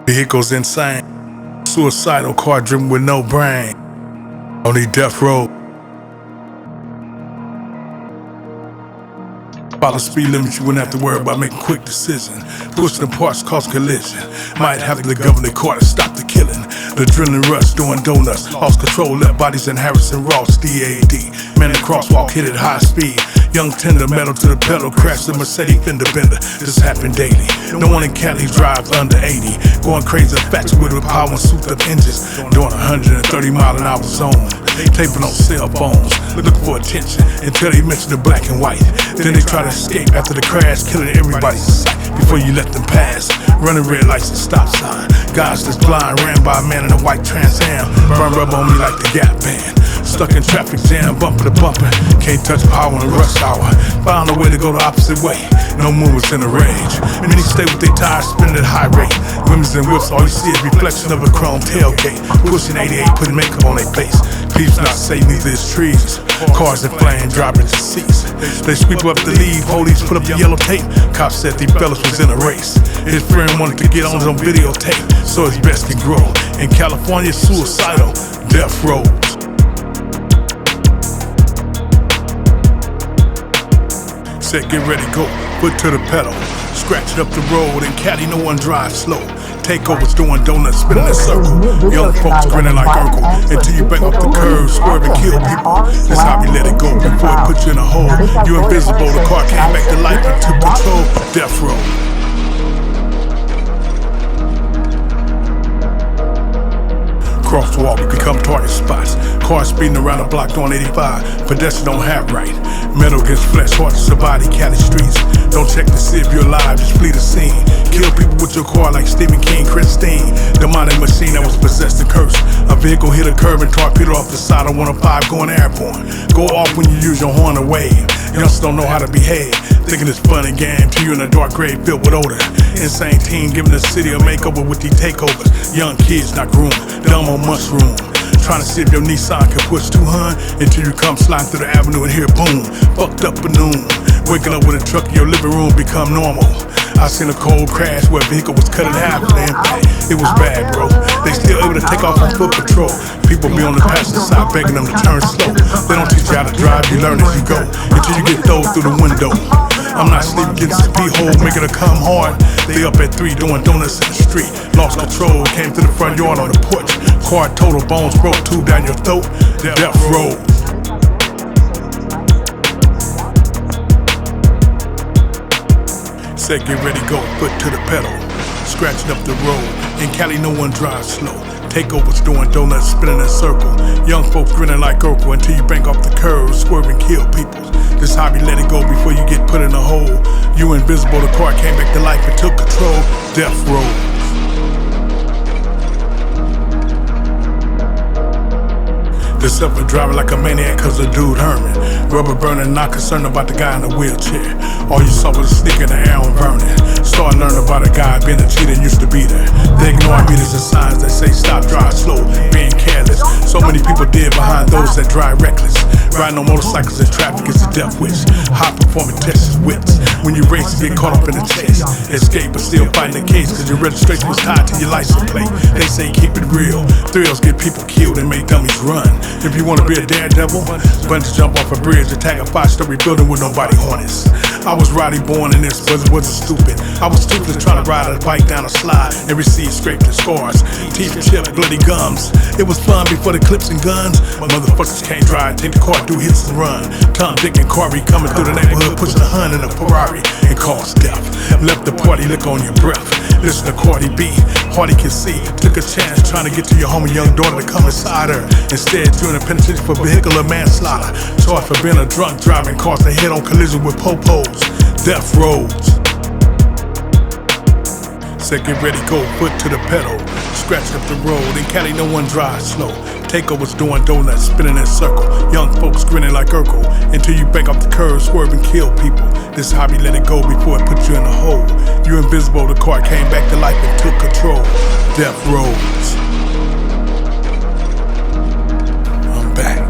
Vehicles insane. Suicidal car driven with no brain. Only death row. Follow speed limits, you wouldn't have to worry about making quick decisions. Pushing the parts cause collision. Might have to govern the car to stop the killing. The adrenaline rush, doing donuts. Lost control, left bodies in Harrison Ross, DAD. Man in crosswalk hit at high speed. Young tender metal to the pedal, crashed the Mercedes fender bender. This happened daily. No one in Cali drives under 80. Going crazy, infatuated with power and souped up engines. Doing 130 mile an hour zone. Taping on cell phones, looking for attention until they mention the black and white. Then they try to escape after the crash, killing everybody's sight before you let them pass. Running red lights and stop sign. Guys that's blind ran by a man in a white Trans Am. Burn rubber on me like the Gap band. Stuck in traffic jam, bumper to bumper. Can't touch power in rush hour. Found a way to go the opposite way. No movements in a rage. Many stay with their tires spinning at high rate. Women's and whips, all you see is reflection of a chrome tailgate. Pushing 88, putting makeup on their face. Peeps not safe, neither is trees. Cars in flame, driving to seats. They sweep up the lead, police put up the yellow tape. Cops said these fellas was in a race. His friend wanted to get on his own videotape, so his best can grow. In California, suicidal, death row. Said get ready, go, foot to the pedal. Scratching up the road, in Cali no one drives slow. Takeovers doing donuts, spinning in circle. Young folks grinning like Urkel until you back up the curve, swerve and kill people. That's how we let it go before it puts you in a hole. You invisible, the car came back to life and took control. Death row. Crosswalk become target spots. Cars speeding around the block doing 85. Pedestrians don't have right. Metal against flesh, hard to survive in Cali streets. Don't check to see if you're alive, just flee the scene. Kill people with your car like Stephen King, Christine. Demonic machine that was possessed and cursed. A vehicle hit a curb and torpedoed off the side of 105 going airborne. Go off when you use your horn to wave. Youngsters don't know how to behave. Thinking it's fun and game till you're in a dark grave filled with odor. Insane team giving the city a makeover with these takeovers. Young kids not groomed, dumb on mushroom. Trying to see if your Nissan can push 200 until you come sliding through the avenue and hear boom. Fucked up a noon. Waking up with a truck in your living room become normal. I seen a cold crash where a vehicle was cut in half and impact. It was bad, bro. They still able to take off on foot patrol. People be on the passenger side begging them to turn slow. They don't teach you how to drive, you learn as you go until you get thrown through the window. I'm not sleeping, getting this pee-hole, making her come hard. They up at 3 doing donuts in the street. Lost control, came to the front yard on the porch. Car total, bones broke, tube down your throat. Death row. Said get ready, go, foot to the pedal. Scratching up the road. In Cali, no one drives slow. Takeovers doing donuts, spinning in a circle. Young folks grinning like Urkel until you bank off the curb, swerve and kill people. This hobby let it go before you get put in a hole. You invisible, the car came back to life and took control. Death row. This up for driving like a maniac cause the dude Herman. Rubber burning, not concerned about the guy in the wheelchair. All you saw was a stick in the air on burning. Started learning about a guy being a cheater used to be there. They ignore meters and signs that say stop, drive slow, being careless. So many people dead behind those that drive reckless. Riding on motorcycles in traffic is a death wish. High performing Texas wits. When you race, you get caught up in the chase. Escape but still fighting the case cause your registration was tied to your license plate. They say keep it real. Thrills get people killed and make dummies run. If you wanna be a daredevil, bungee jump off a bridge, attack a 5-story building with nobody on it. I was Roddy born in this, but it wasn't stupid. I was stupid trying to ride a bike down a slide and receive scraped and scars, teeth chipped, bloody gums. It was fun before the clips and guns. Motherfuckers can't drive, take the car through hits and run. Tom, Dick, and Corey coming through the neighborhood, pushing a Hun in a Ferrari and caused death. Left the party, look on your breath. Listen to Cardi B, Hardy can see. Took a chance trying to get to your homie young daughter to come inside her. Instead, you're in a penitentiary for vehicular manslaughter. Charged for being a drunk driving, caused a head-on collision with popos. Death roads. Said get ready, go, foot to the pedal. Scratching up the road. In Cali, no one drives slow. Takeovers doing donuts, spinning in a circle. Young folks grinning like Urkel until you bank off the curb, swerve and kill people. This hobby let it go before it put you in a hole. You invisible, the car came back to life and took control. Death roads. I'm back.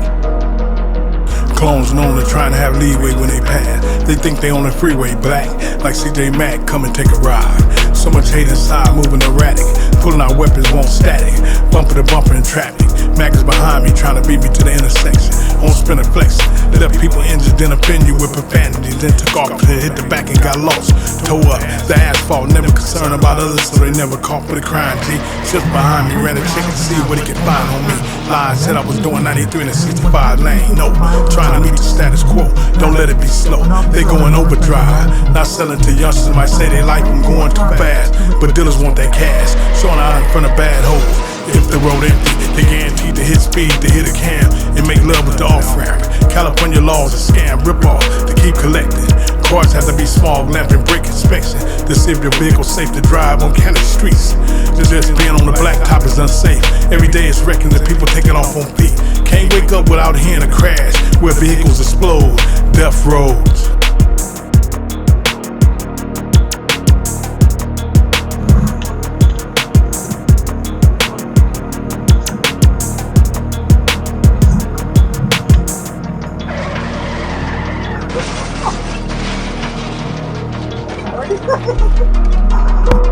Clones known to trying to have leeway when they pass. They think they on the freeway black, like CJ Mack, come and take a ride. So much Rotate inside, moving erratic. Pulling out weapons, won't static. Bumper to bumper in traffic. Maggots behind me, trying to beat me to the intersection. On spinner flexing. Left people injured, then offend you with profanity. Then took off to hit the back and got lost. Toe up the asphalt, never concerned about others, so they never caught for the crime. G just behind me, ran a check to see what he could find on me. Lies said I was doing 93 in a 65 lane. No, trying to meet the status quo. Don't let it be slow. They going overdrive. Not selling to youngsters, might say they like them going too fast, but dealers want that cash. Showing out in front of bad hoes. If the road empty, they guaranteed to hit speed, to hit a cam, and make love with the off-ramp. California laws a scam, rip-off, to keep collecting. Cars have to be small, lamp and brake inspection to see if your vehicle's safe to drive on Cali streets. Just being on the blacktop is unsafe. Every day it's wrecking the people taking off on feet. Can't wake up without hearing a crash where vehicles explode. Death roads. Oh,